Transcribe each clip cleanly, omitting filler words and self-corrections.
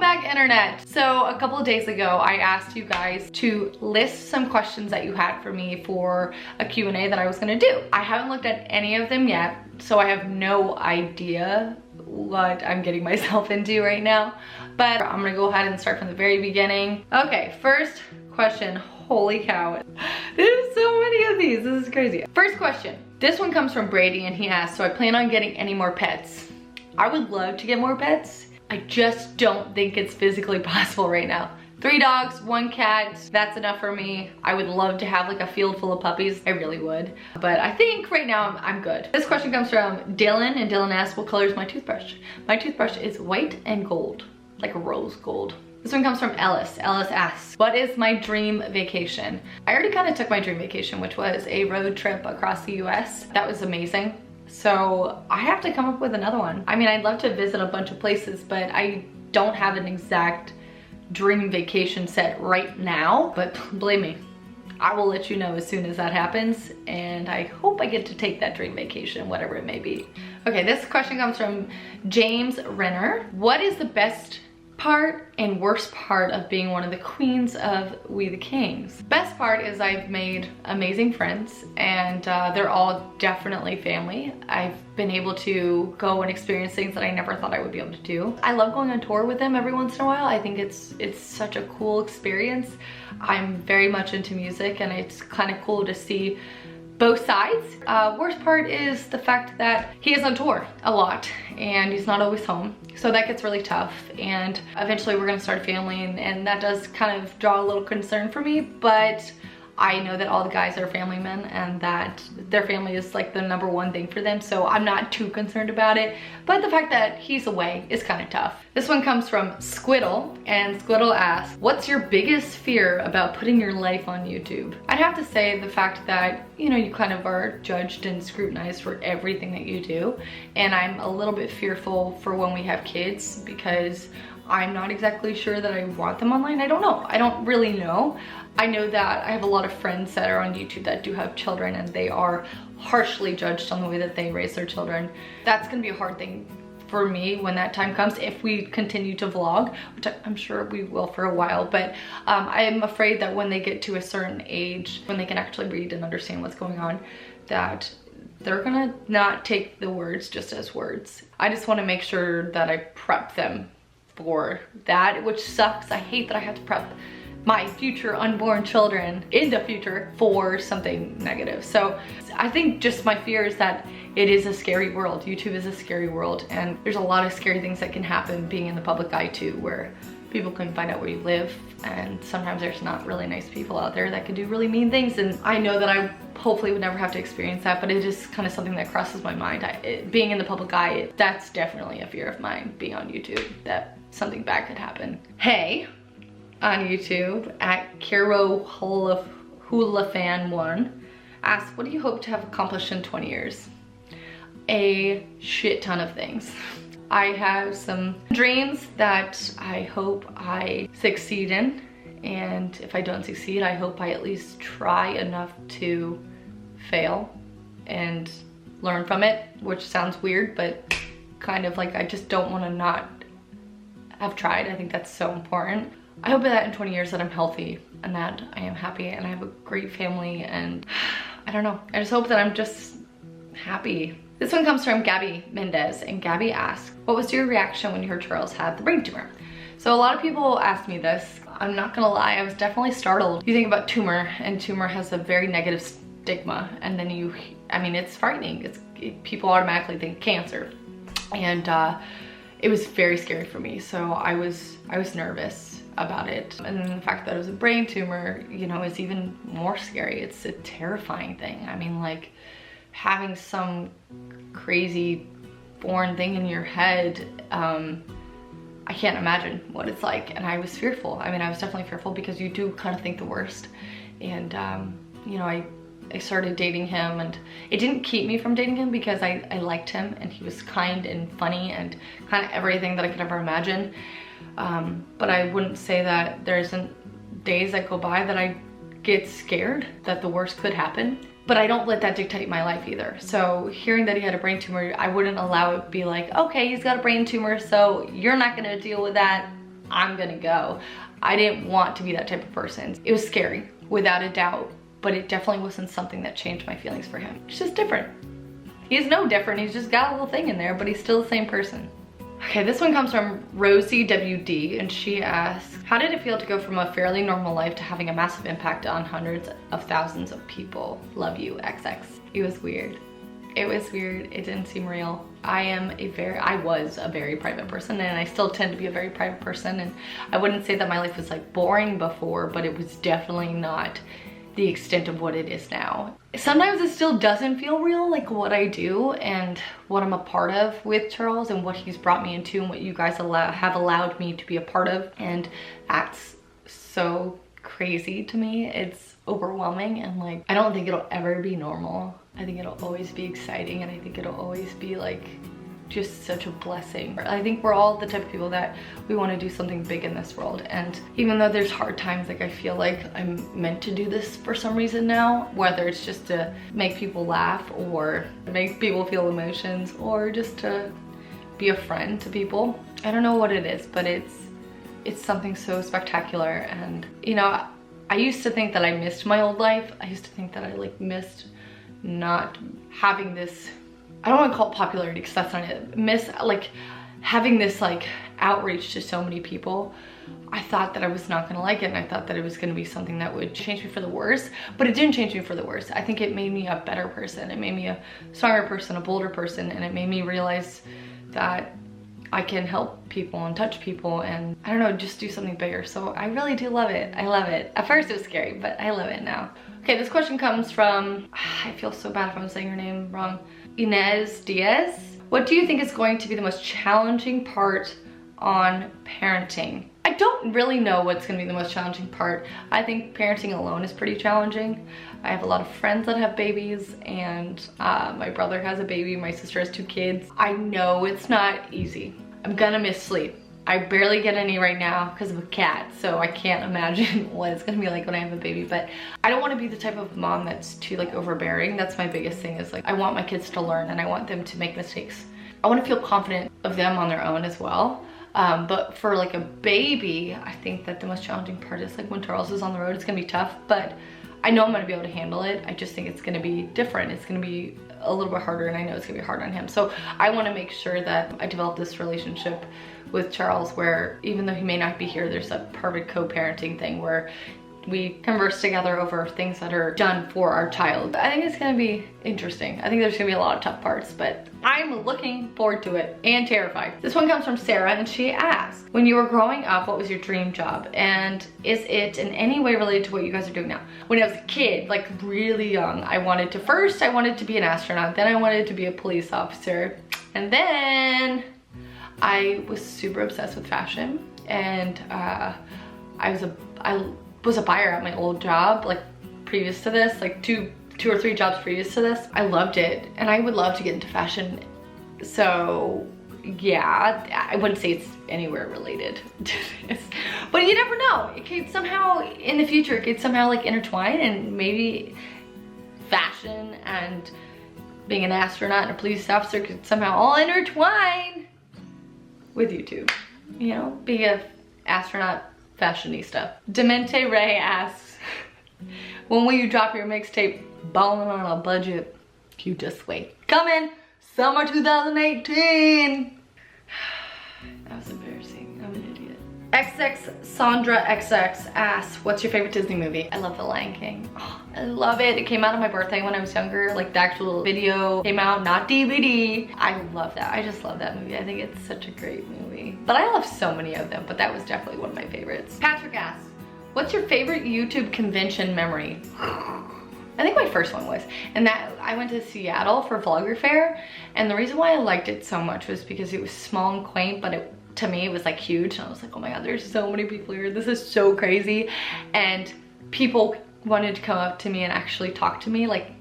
back, internet. So a couple of days ago, I asked you guys to list some questions that you had for me for a Q&A that I was gonna do. I haven't looked at any of them yet, so I have no idea what I'm getting myself into right now, but I'm gonna go ahead and start from the very beginning. Okay, first question. Holy cow, there's so many of these, this is crazy. First question, this one comes from Brady, and he asked, so I plan on getting any more pets? I would love to get more pets. I just don't think it's physically possible right now. 3 dogs, 1 cat, that's enough for me. I would love to have like a field full of puppies. I really would. But I think right now I'm good. This question comes from Dylan, and Dylan asks, what color is my toothbrush? My toothbrush is white and gold, like a rose gold. This one comes from Ellis. Ellis asks, what is my dream vacation? I already kind of took my dream vacation, which was a road trip across the US. That was amazing. So I have to come up with another one. I mean, I'd love to visit a bunch of places, but I don't have an exact dream vacation set right now. But believe me, I will let you know as soon as that happens, and I hope I get to take that dream vacation, whatever it may be. Okay, this question comes from James Renner. What is the best part and worst part of being one of the queens of We the Kings? Best part is I've made amazing friends, and they're all definitely family. I've been able to go and experience things that I never thought I would be able to do. I love going on tour with them every once in a while. I think it's such a cool experience. I'm very much into music, and it's kind of cool to see both sides. Worst part is the fact that he is on tour a lot and he's not always home. So that gets really tough, and eventually we're gonna start a family, and that does kind of draw a little concern for me, but I know that all the guys are family men and that their family is like the #1 thing for them, so I'm not too concerned about it. But the fact that he's away is kind of tough. This one comes from Squiddle, and Squiddle asks, what's your biggest fear about putting your life on YouTube? I'd have to say the fact that, you know, you kind of are judged and scrutinized for everything that you do. And I'm a little bit fearful for when we have kids, because I'm not exactly sure that I want them online. I don't know. I don't really know. I know that I have a lot of friends that are on YouTube that do have children, and they are harshly judged on the way that they raise their children. That's gonna be a hard thing for me when that time comes, if we continue to vlog, which I'm sure we will for a while. But I'm afraid that when they get to a certain age, when they can actually read and understand what's going on, that they're gonna not take the words just as words. I just wanna make sure that I prep them for that, which sucks. I hate that I have to prep my future unborn children in the future for something negative. So I think just my fear is that it is a scary world. YouTube is a scary world, and there's a lot of scary things that can happen being in the public eye too, where people can find out where you live, and sometimes there's not really nice people out there that can do really mean things. And I know that I hopefully would never have to experience that, but it is kind of something that crosses my mind. Being in the public eye, that's definitely a fear of mine, being on YouTube, that something bad could happen. Hey, on YouTube at Kiro Hulafan1 asks, what do you hope to have accomplished in 20 years? A shit ton of things. I have some dreams that I hope I succeed in, and if I don't succeed, I hope I at least try enough to fail and learn from it, which sounds weird, but kind of like I just don't want to not have tried. I think that's so important. I hope that in 20 years that I'm healthy and that I am happy and I have a great family, and I don't know. I just hope that I'm just happy. This one comes from Gabby Mendez, and Gabby asks, what was your reaction when you heard Charles had the brain tumor? So a lot of people asked me this. I'm not gonna lie, I was definitely startled. You think about tumor, and tumor has a very negative stigma, and then I mean, it's frightening. People automatically think cancer. And it was very scary for me. So I was nervous about it. And then the fact that it was a brain tumor, you know, is even more scary. It's a terrifying thing. I mean, like, having some crazy foreign thing in your head, I can't imagine what it's like. And I was fearful. I mean, I was definitely fearful, because you do kind of think the worst. And you know, I started dating him, and it didn't keep me from dating him, because I liked him, and he was kind and funny and kind of everything that I could ever imagine. But I wouldn't say that there isn't days that go by that I get scared that the worst could happen. But I don't let that dictate my life either. So hearing that he had a brain tumor, I wouldn't allow it to be like, okay, he's got a brain tumor, so you're not gonna deal with that. I'm gonna go. I didn't want to be that type of person. It was scary, without a doubt, but it definitely wasn't something that changed my feelings for him. It's just different. He's no different, he's just got a little thing in there, but he's still the same person. Okay, this one comes from Rosie WD, and she asks, how did it feel to go from a fairly normal life to having a massive impact on hundreds of thousands of people? Love you, XX. It was weird. It was weird. It didn't seem real. I was a very private person, and I still tend to be a very private person, and I wouldn't say that my life was like boring before, but it was definitely not the extent of what it is now. Sometimes it still doesn't feel real, like what I do and what I'm a part of with Charles and what he's brought me into and what you guys have allowed me to be a part of, and that's so crazy to me. It's overwhelming, and like, I don't think it'll ever be normal. I think it'll always be exciting, and I think it'll always be like just such a blessing. I think we're all the type of people that we want to do something big in this world, and even though there's hard times, like I feel like I'm meant to do this for some reason now, whether it's just to make people laugh or make people feel emotions or just to be a friend to people. I don't know what it is, but it's something so spectacular. And you know, I used to think that I missed my old life. I used to think that I like missed not having this, I don't want to call it popularity because that's not it, like having this like outreach to so many people. I thought that I was not gonna like it, and I thought that it was gonna be something that would change me for the worse, but it didn't change me for the worse. I think it made me a better person. It made me a stronger person, a bolder person, and it made me realize that I can help people and touch people and, I don't know, just do something bigger. So I really do love it. I love it. At first it was scary, but I love it now. Okay, this question comes from, I feel so bad if I'm saying your name wrong, Inez Diaz. What do you think is going to be the most challenging part on parenting? I don't really know what's gonna be the most challenging part. I think parenting alone is pretty challenging. I have a lot of friends that have babies, and my brother has a baby, my sister has 2 kids. I know it's not easy. I'm gonna miss sleep. I barely get any right now because of a cat, so I can't imagine what it's gonna be like when I have a baby. But I don't want to be the type of mom that's too like overbearing. That's my biggest thing, is like I want my kids to learn, and I want them to make mistakes. I want to feel confident of them on their own as well. But for like a baby, I think that the most challenging part is like when Charles is on the road. It's gonna be tough, but I know I'm gonna be able to handle it. I just think it's gonna be different. It's gonna be a little bit harder, and I know it's gonna be hard on him. So I wanna make sure that I develop this relationship with Charles where, even though he may not be here, there's a perfect co-parenting thing where we converse together over things that are done for our child. I think it's gonna be interesting. I think there's gonna be a lot of tough parts, but I'm looking forward to it and terrified. This one comes from Sarah, and she asks, when you were growing up, what was your dream job? And is it in any way related to what you guys are doing now? When I was a kid, like really young, I wanted to be an astronaut, then I wanted to be a police officer, and then I was super obsessed with fashion, and I was a buyer at my old job, like previous to this, like two or three jobs previous to this. I loved it, and I would love to get into fashion. So yeah, I wouldn't say it's anywhere related to this, but you never know. It could somehow, in the future, it could somehow like intertwine, and maybe fashion and being an astronaut and a police officer could somehow all intertwine with YouTube. You know, being an astronaut fashionista. Demente Ray asks, when will you drop your mixtape Ballin' on a Budget? You just wait. Coming summer 2018. That was embarrassing. I'm an idiot. XX Sandra XX asks, what's your favorite Disney movie? I love The Lion King. Oh, I love it. It came out on my birthday when I was younger. Like the actual video came out, not DVD. I love that. I just love that movie. I think it's such a great movie. But I love so many of them, but that was definitely one of my favorites. Patrick asks, what's your favorite YouTube convention memory? I think my first one was, and that I went to Seattle for Vlogger Fair, and the reason why I liked it so much was because it was small and quaint, but to me it was like huge, and I was like, oh my god, there's so many people here, this is so crazy. And people wanted to come up to me and actually talk to me. Like,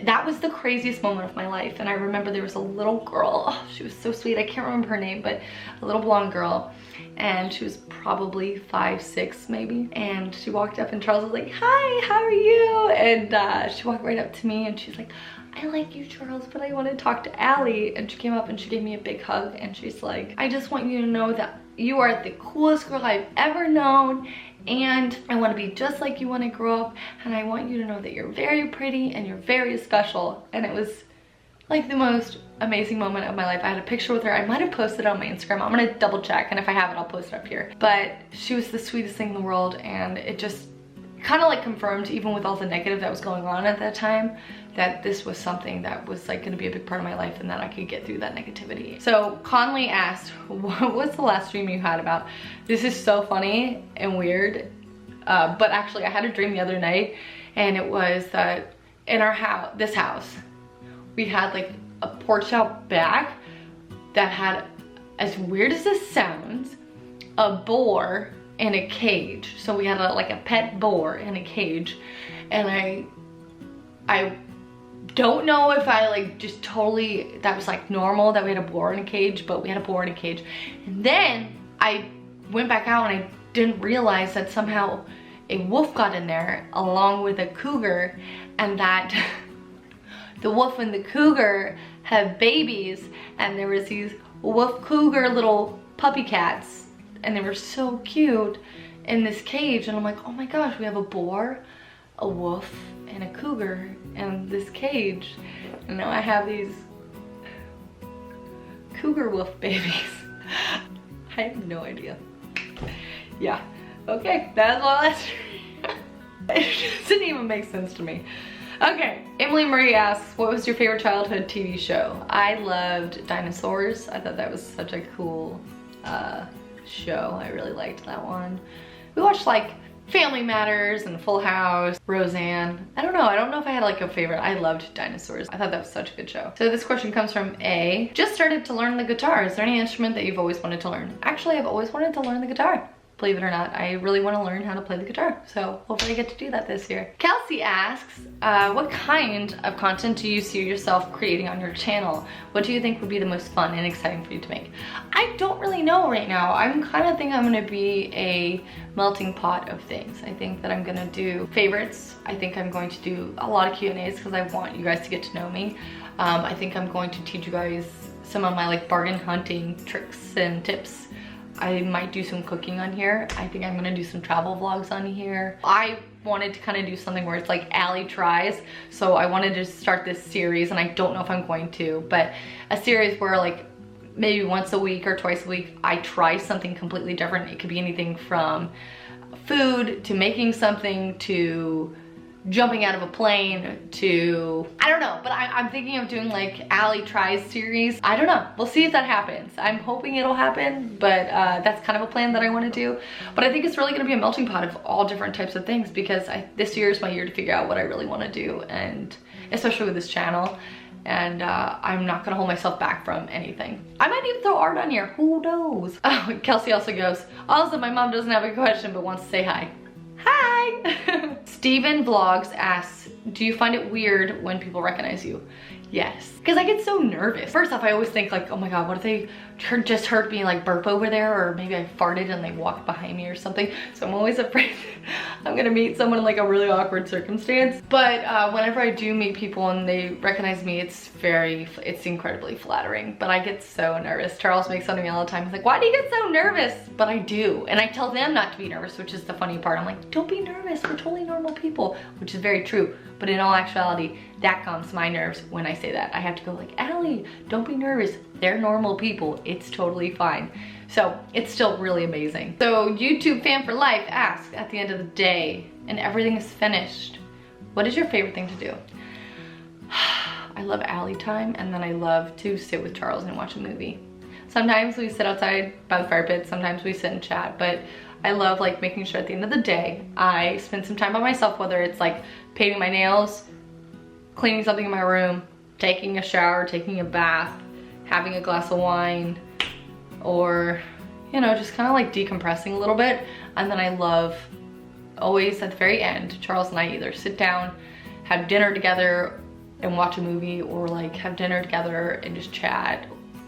that was the craziest moment of my life. And I remember there was a little girl, oh, she was so sweet, I can't remember her name, but a little blonde girl, and she was probably 5, 6 maybe, and she walked up and Charles was like, hi, how are you? And she walked right up to me and she's like, I like you, Charles, but I want to talk to Allie. And she came up and she gave me a big hug, and she's like, I just want you to know that You are the coolest girl I've ever known, and I want to be just like you when I grow up, and I want you to know that you're very pretty and you're very special. And it was like the most amazing moment of my life. I had a picture with her. I might have posted it on my Instagram. I'm gonna double check, and if I haven't, I'll post it up here. But she was the sweetest thing in the world, and it just kind of like confirmed, even with all the negative that was going on at that time, that this was something that was like gonna be a big part of my life and that I could get through that negativity. So Conley asked, what was the last dream you had about? This is so funny and weird, but actually I had a dream the other night, and it was that in our house, this house, we had like a porch out back that had, as weird as this sounds, a boar in a cage. So we had like a pet boar in a cage, and I don't know if I like just totally, that was like normal that we had a boar in a cage, but we had a boar in a cage. And then I went back out and I didn't realize that somehow a wolf got in there along with a cougar, and that the wolf and the cougar have babies, and there was these wolf cougar little puppy cats, and they were so cute in this cage. And I'm like, oh my gosh, we have a boar, a wolf, and a cougar in this cage, and now I have these cougar wolf babies. I have no idea. Yeah, okay, that's all that's it didn't even make sense to me. Okay, Emily Marie asks, what was your favorite childhood TV show? I loved Dinosaurs. I thought that was such a cool show. I really liked that one. We watched like Family Matters and Full House, Roseanne. I don't know if I had like a favorite. I loved Dinosaurs. I thought that was such a good show. So this question comes from A. Just started to learn the guitar. Is there any instrument that you've always wanted to learn? Actually, I've always wanted to learn the guitar. Believe it or not, I really want to learn how to play the guitar. So hopefully I get to do that this year. Kelsey asks, what kind of content do you see yourself creating on your channel? What do you think would be the most fun and exciting for you to make? I don't really know right now. I'm kind of think I'm gonna be a melting pot of things. I think that I'm gonna do favorites. I think I'm going to do a lot of Q&As because I want you guys to get to know me. I think I'm going to teach you guys some of my like bargain hunting tricks and tips. I might do some cooking on here. I think I'm gonna do some travel vlogs on here. I wanted to kind of do something where it's like Allie tries. So I wanted to start this series, and I don't know if I'm going to, but a series where like maybe once a week or twice a week, I try something completely different. It could be anything from food to making something to jumping out of a plane to, I don't know, but I'm thinking of doing like Allie Tries series. I don't know, we'll see if that happens. I'm hoping it'll happen, but that's kind of a plan that I want to do. But I think it's really gonna be a melting pot of all different types of things, because this year is my year to figure out what I really want to do, and especially with this channel. And I'm not gonna hold myself back from anything. I might even throw art on here, who knows? Oh, Kelsey also goes, also my mom doesn't have a question but wants to say hi. Hi! Steven Vlogs asks, do you find it weird when people recognize you? Yes, because I get so nervous. First off, I always think like, oh my god, what if they just heard me like burp over there, or maybe I farted and they walked behind me or something. So I'm always afraid I'm gonna meet someone in like a really awkward circumstance. But whenever I do meet people and they recognize me, it's incredibly flattering. But I get so nervous. Charles makes fun of me all the time. He's like, why do you get so nervous? But I do, and I tell them not to be nervous, which is the funny part. I'm like, don't be nervous, we're totally normal people, which is very true. But in all actuality, that calms my nerves when I say that. I have to go like, Allie, don't be nervous. They're normal people. It's totally fine. So it's still really amazing. So YouTube Fan for Life asks, at the end of the day and everything is finished, what is your favorite thing to do? I love Allie time, and then I love to sit with Charles and watch a movie. Sometimes we sit outside by the fire pit, sometimes we sit and chat, but I love like making sure at the end of the day I spend some time by myself, whether it's like painting my nails, cleaning something in my room, taking a shower, taking a bath, having a glass of wine, or, you know, just kind of like decompressing a little bit. And then I love always at the very end, Charles and I either sit down, have dinner together and watch a movie, or like have dinner together and just chat.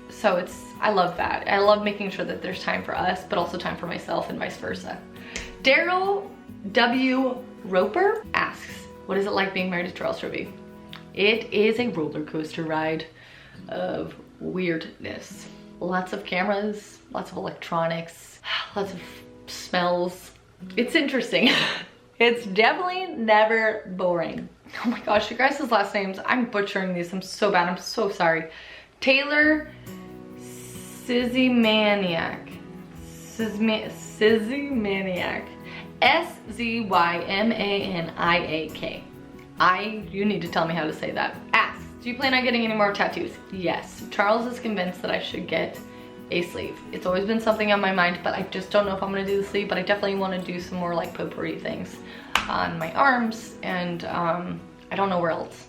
So I love that. I love making sure that there's time for us, but also time for myself and vice versa. Daryl W. Roper asks, what is it like being married to Charles Trophy? It is a roller coaster ride of weirdness. lots of cameras, lots of electronics, lots of smells. It's interesting. It's definitely never boring. Oh my gosh, you guys' last names, I'm butchering these. I'm so bad, I'm so sorry. Taylor Szymaniak. Szymaniak. Szymaniak. You need to tell me how to say that. Asks, do you plan on getting any more tattoos? Yes. Charles is convinced that I should get a sleeve. It's always been something on my mind, but I just don't know if I'm gonna do the sleeve, but I definitely wanna do some more like potpourri things on my arms, and I don't know where else.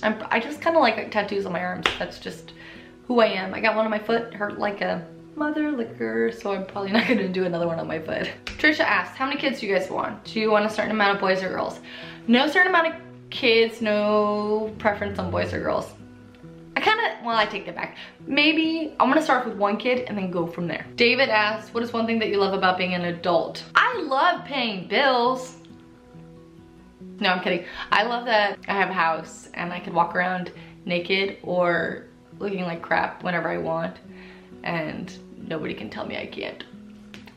I just kind of like tattoos on my arms. That's just who I am. I got one on my foot, hurt like a mother liquor, so I'm probably not gonna do another one on my foot. Trisha asked, how many kids do you guys want? Do you want a certain amount of boys or girls? No certain amount of kids, no preference on boys or girls. I take that back. Maybe I'm gonna start with one kid and then go from there. David asked, what is one thing that you love about being an adult? I love paying bills. No, I'm kidding. I love that I have a house and I can walk around naked or looking like crap whenever I want, and nobody can tell me I can't.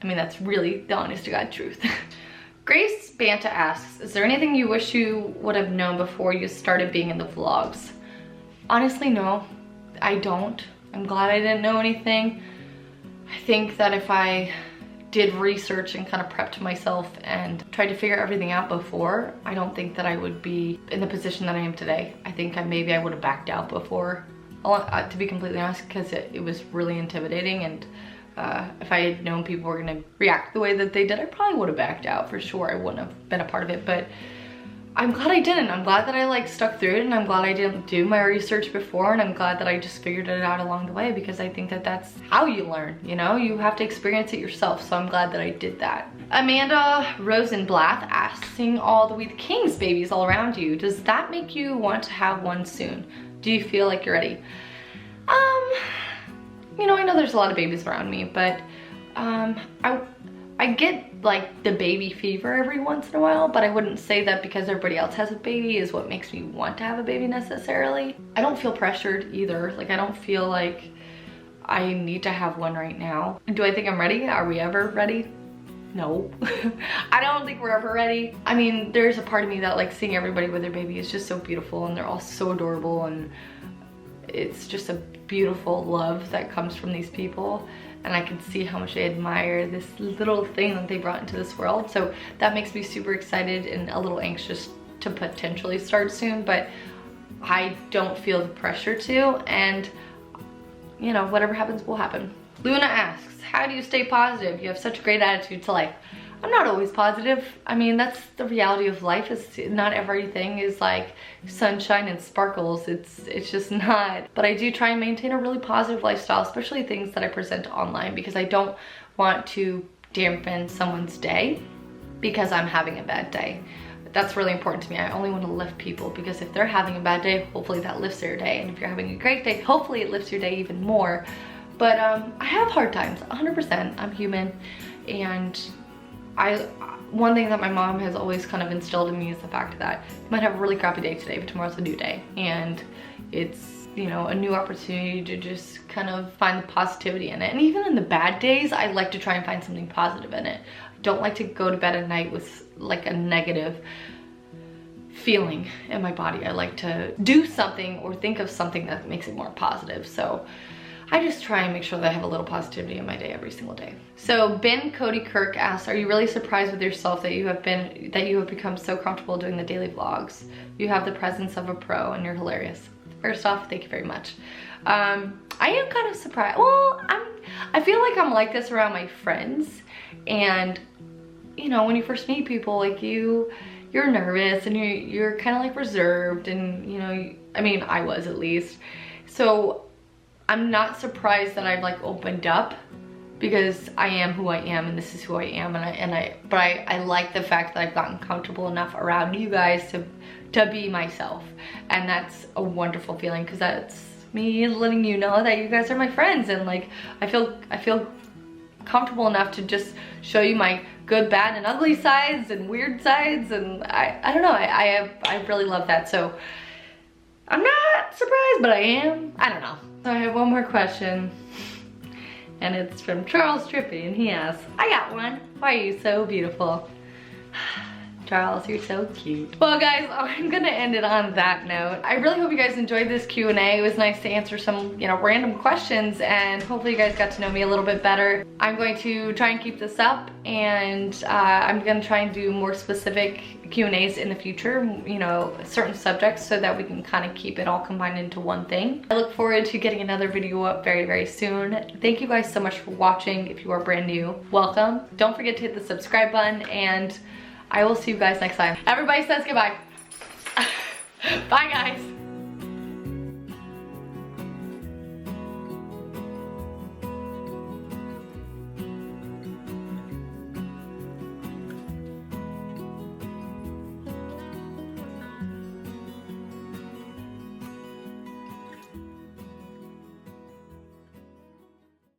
I mean, that's really the honest to God truth. Grace Banta asks, is there anything you wish you would have known before you started being in the vlogs? Honestly, no, I don't. I'm glad I didn't know anything. I think that if I did research and kind of prepped myself and tried to figure everything out before, I don't think that I would be in the position that I am today. I think maybe I would have backed out before, to be completely honest, because it was really intimidating, and if I had known people were gonna react the way that they did, I probably would have backed out for sure. I wouldn't have been a part of it, but I'm glad I didn't. I'm glad that I like stuck through it, and I'm glad I didn't do my research before, and I'm glad that I just figured it out along the way, because I think that that's how you learn, you know? You have to experience it yourself, so I'm glad that I did that. Amanda Rosenblatt asking all the We the Kings babies all around you, does that make you want to have one soon? Do you feel like you're ready? You know, I know there's a lot of babies around me, but I get like the baby fever every once in a while, but I wouldn't say that because everybody else has a baby is what makes me want to have a baby necessarily. I don't feel pressured either. Like, I don't feel like I need to have one right now. Do I think I'm ready? Are we ever ready? No. I don't think we're ever ready. I mean, there's a part of me that like seeing everybody with their baby is just so beautiful, and they're all so adorable, and it's just a beautiful love that comes from these people, and I can see how much they admire this little thing that they brought into this world. So that makes me super excited and a little anxious to potentially start soon, but I don't feel the pressure to, and you know, whatever happens will happen. Luna asks, how do you stay positive? You have such a great attitude to life. I'm not always positive. I mean, that's the reality of life, is not everything is like sunshine and sparkles. It's just not. But I do try and maintain a really positive lifestyle, especially things that I present online, because I don't want to dampen someone's day because I'm having a bad day. That's really important to me. I only want to lift people, because if they're having a bad day, hopefully that lifts their day. And if you're having a great day, hopefully it lifts your day even more. But I have hard times, 100%. I'm human, and one thing that my mom has always kind of instilled in me is the fact that you might have a really crappy day today, but tomorrow's a new day, and it's, you know, a new opportunity to just kind of find the positivity in it. And even in the bad days, I like to try and find something positive in it. I don't like to go to bed at night with like a negative feeling in my body. I like to do something or think of something that makes it more positive. So I just try and make sure that I have a little positivity in my day every single day. So Ben Cody Kirk asks, are you really surprised with yourself that you have become so comfortable doing the daily vlogs? You have the presence of a pro and you're hilarious. First off, thank you very much. I am kind of surprised. Well, I feel like I'm like this around my friends, and you know, when you first meet people, like you're nervous and you're kind of like reserved, and you know, I mean, I was at least. So I'm not surprised that I've like opened up, because I am who I am, and this is who I am, but I like the fact that I've gotten comfortable enough around you guys to be myself, and that's a wonderful feeling, because that's me letting you know that you guys are my friends, and like I feel comfortable enough to just show you my good, bad, and ugly sides and weird sides, and I don't know, I really love that. So I'm not surprised, but I am. I don't know. So I have one more question. And it's from Charles Trippy, and he asks, I got one. Why are you so beautiful? Charles, you're so cute. Well guys, I'm gonna end it on that note. I really hope you guys enjoyed this Q&A. It was nice to answer some, random questions, and hopefully you guys got to know me a little bit better. I'm going to try and keep this up, and I'm gonna try and do more specific Q&As in the future, certain subjects, so that we can kind of keep it all combined into one thing. I look forward to getting another video up very, very soon. Thank you guys so much for watching. If you are brand new, welcome. Don't forget to hit the subscribe button, and I will see you guys next time. Everybody says goodbye. Bye guys.